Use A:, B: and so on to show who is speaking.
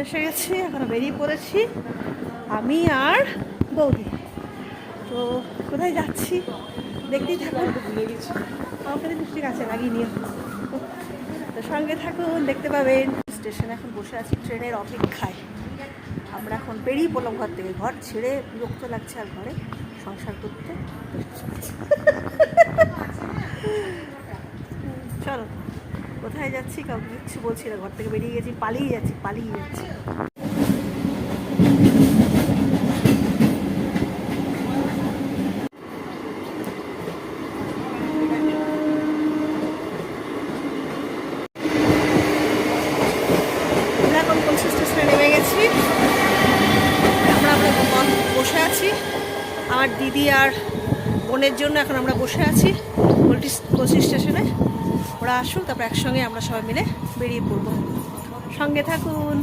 A: এসে গেছি, এখন বেরিয়ে পড়েছি আমি আর বৌদি। তো কোথায় যাচ্ছি দেখতেই থাকুন। আমাকে লিপস্টিক আছে, লাগিয়ে নিও। তো সঙ্গে থাকুন, দেখতে পাবেন। স্টেশনে এখন বসে আছি ট্রেনের অপেক্ষায়। আমরা এখন বেরিয়ে পড়লাম ঘর থেকে। ঘর ছেড়ে বিরক্ত লাগছে আর ঘরে সংসার করতে। চলো, কোথায় যাচ্ছি কাউকে কিচ্ছু বলছি না। ঘর থেকে বেরিয়ে গেছি, পালিয়ে যাচ্ছি। এখন কোন স্টেশনে নেমে গেছি। আমরা বসে আছি আমার দিদি আর বোনের জন্য। এখন আমরা বসে আছি কোচি স্টেশনে। ওরা আসুক, তারপর একসঙ্গে আমরা সবাই মিলে বেরিয়ে পড়বো। সঙ্গে থাকুন।